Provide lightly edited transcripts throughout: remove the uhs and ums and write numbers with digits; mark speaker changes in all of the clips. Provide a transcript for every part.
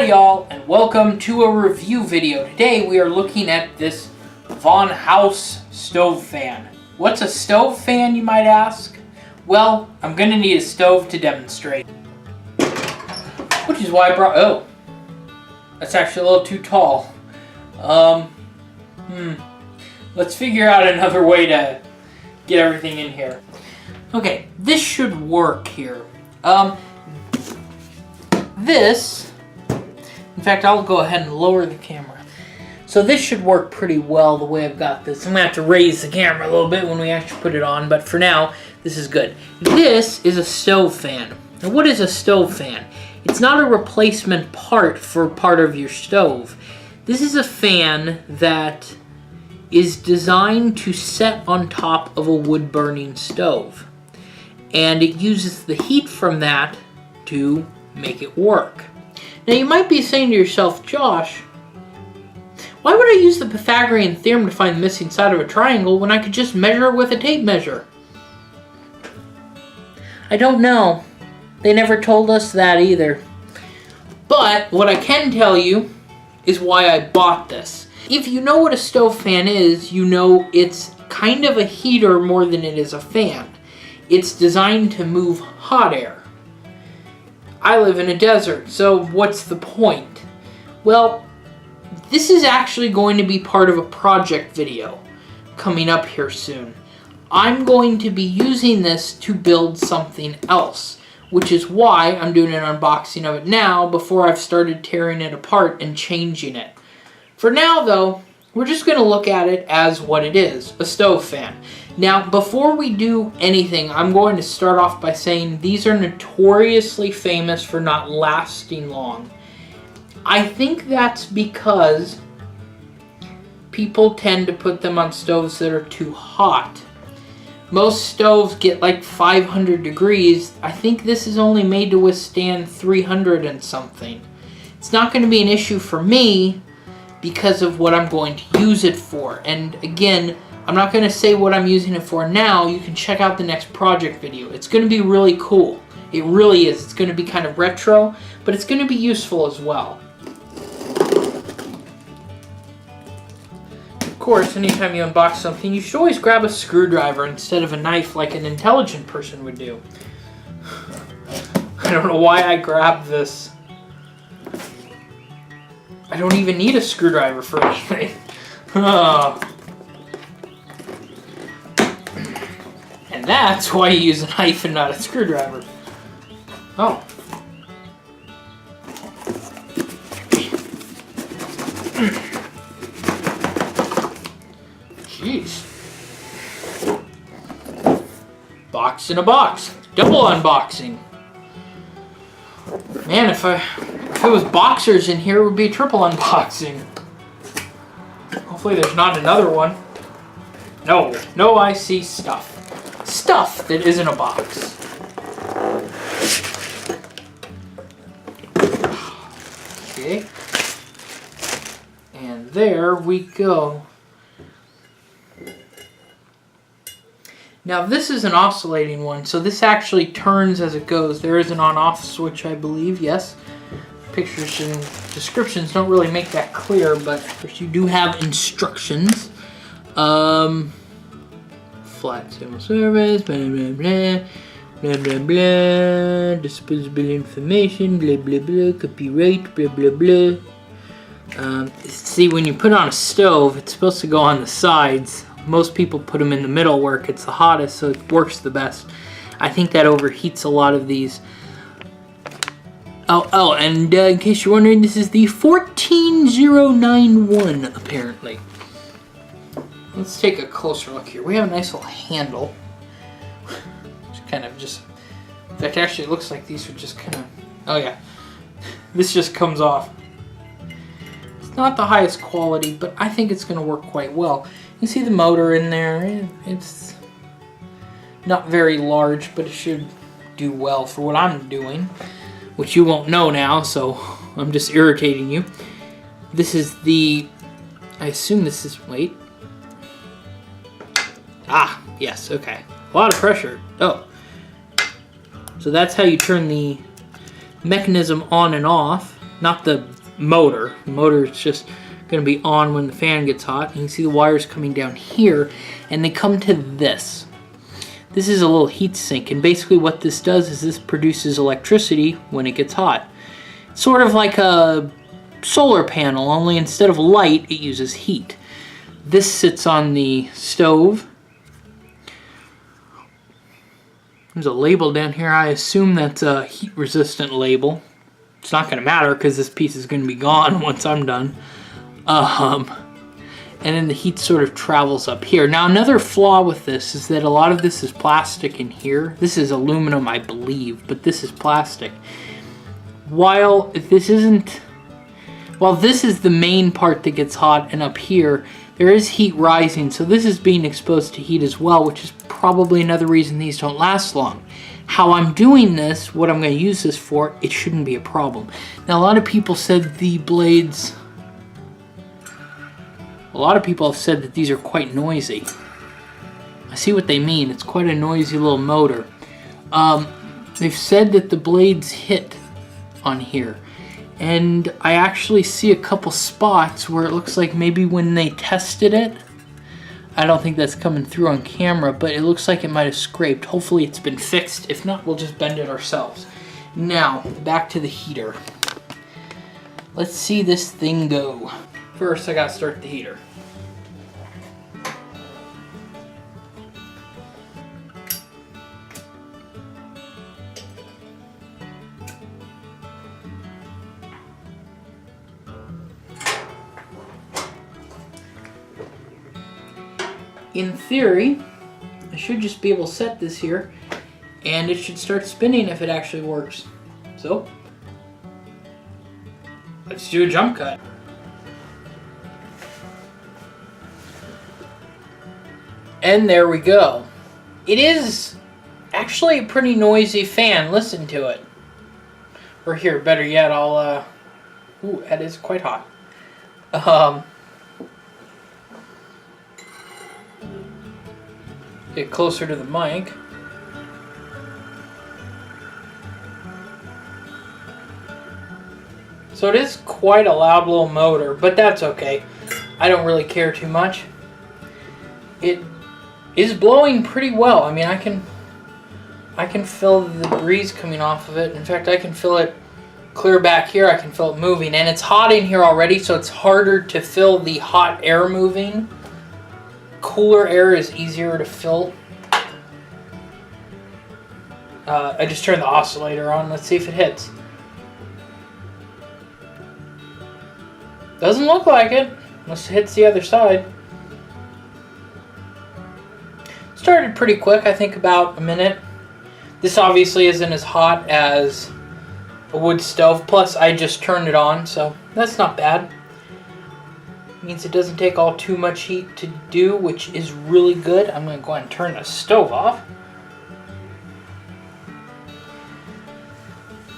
Speaker 1: Howdy y'all, and welcome to a review video. Today we are looking at this VonHaus stove fan. What's a stove fan, you might ask? Well, I'm gonna need a stove to demonstrate. Which is why I brought, oh, that's actually a little too tall. Let's figure out another way to get everything in here. Okay, this should work here. In fact, I'll go ahead and lower the camera. So this should work pretty well the way I've got this. I'm gonna have to raise the camera a little bit when we actually put it on, but for now, this is good. This is a stove fan. Now what is a stove fan? It's not a replacement part for part of your stove. This is a fan that is designed to set on top of a wood-burning stove. And it uses the heat from that to make it work. Now you might be saying to yourself, Josh, why would I use the Pythagorean theorem to find the missing side of a triangle when I could just measure it with a tape measure? I don't know. They never told us that either. But what I can tell you is why I bought this. If you know what a stove fan is, you know it's kind of a heater more than it is a fan. It's designed to move hot air. I live in a desert, so what's the point? Well, this is actually going to be part of a project video coming up here soon. I'm going to be using this to build something else, which is why I'm doing an unboxing of it now before I've started tearing it apart and changing it. For now, though, we're just going to look at it as what it is, a stove fan. Now, before we do anything, I'm going to start off by saying these are notoriously famous for not lasting long. I think that's because people tend to put them on stoves that are too hot. Most stoves get like 500 degrees. I think this is only made to withstand 300 and something. It's not going to be an issue for me because of what I'm going to use it for. And again, I'm not going to say what I'm using it for now. You can check out the next project video. It's going to be really cool. It really is. It's going to be kind of retro, but it's going to be useful as well. Of course, anytime you unbox something, you should always grab a screwdriver instead of a knife like an intelligent person would do. I don't know why I grabbed this. I don't even need a screwdriver for anything. Oh. And that's why you use a knife and not a screwdriver. Oh. Jeez. Box in a box. Double unboxing. Man, if it was boxers in here, it would be a triple unboxing. Hopefully there's not another one. No, I see stuff. Stuff that isn't a box. Okay. And there we go. Now this is an oscillating one, so this actually turns as it goes. There is an on-off switch, I believe, yes. Pictures and descriptions don't really make that clear, but you do have instructions. Flat civil service, blah, blah, blah, blah, blah, blah, disposable information, blah, blah, blah, copyright, blah, blah, blah. See, when you put on a stove, it's supposed to go on the sides. Most people put them in the middle where it gets the hottest, so it works the best. I think that overheats a lot of these. Oh, and in case you're wondering, this is the 14091, apparently. Let's take a closer look here. We have a nice little handle. In fact, actually it looks like these are just kind of, oh yeah. This just comes off. It's not the highest quality, but I think it's going to work quite well. You can see the motor in there. It's not very large, but it should do well for what I'm doing, which you won't know now, so I'm just irritating you. This is the, I assume this is, wait. Ah, yes, okay. A lot of pressure. Oh. So that's how you turn the mechanism on and off. not the motor. The motor is just going to be on when the fan gets hot. And you can see the wires coming down here, and they come to this. This is a little heat sink, and basically what this does is this produces electricity when it gets hot. It's sort of like a solar panel, only instead of light, it uses heat. This sits on the stove. There's a label down here. I assume that's a heat-resistant label. It's not going to matter because this piece is going to be gone once I'm done. And then the heat sort of travels up here. Now, another flaw with this is that a lot of this is plastic in here. This is aluminum, I believe, but this is plastic. While this is the main part that gets hot, and up here, there is heat rising, so this is being exposed to heat as well, which is probably another reason these don't last long. How I'm doing this, what I'm going to use this for, it shouldn't be a problem. Now, a lot of people said the blades... A lot of people have said that these are quite noisy. I see what they mean. It's quite a noisy little motor. They've said that the blades hit on here. And I actually see a couple spots where it looks like maybe when they tested it, I don't think that's coming through on camera, but it looks like it might have scraped. Hopefully it's been fixed. If not, we'll just bend it ourselves. Now, back to the heater. Let's see this thing go. First, I gotta start the heater. In theory, I should just be able to set this here, and it should start spinning if it actually works. So, let's do a jump cut. And there we go. It is actually a pretty noisy fan. Listen to it. Or here, better yet, I'll... Ooh, that is quite hot. Get closer to the mic. So it is quite a loud little motor, but that's okay. I don't really care too much. It is blowing pretty well. I mean, I can feel the breeze coming off of it. In fact, I can feel it clear back here. I can feel it moving, and it's hot in here already, so it's harder to feel the hot air moving. Cooler air is easier to fill. I just turned the oscillator on. Let's see if it hits. Doesn't look like it, unless it hits the other side. Started pretty quick, I think about a minute. This obviously isn't as hot as a wood stove, plus I just turned it on, so that's not bad. Means it doesn't take all too much heat to do, which is really good. I'm going to go ahead and turn the stove off.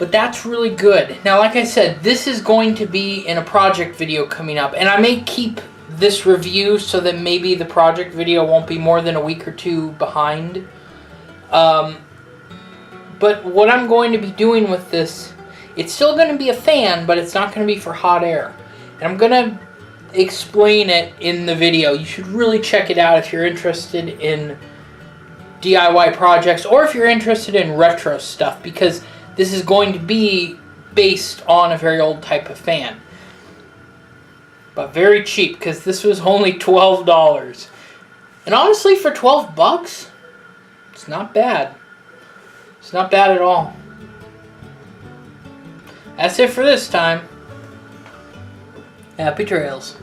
Speaker 1: But that's really good. Now, like I said, this is going to be in a project video coming up, and I may keep this review so that maybe the project video won't be more than a week or two behind. But what I'm going to be doing with this, it's still going to be a fan, but it's not going to be for hot air. And I'm going to explain it in the video. You should really check it out if you're interested in DIY projects, or if you're interested in retro stuff, because this is going to be based on a very old type of fan. But very cheap, because this was only $12. And honestly, for 12 bucks, it's not bad. It's not bad at all. That's it for this time. Happy trails.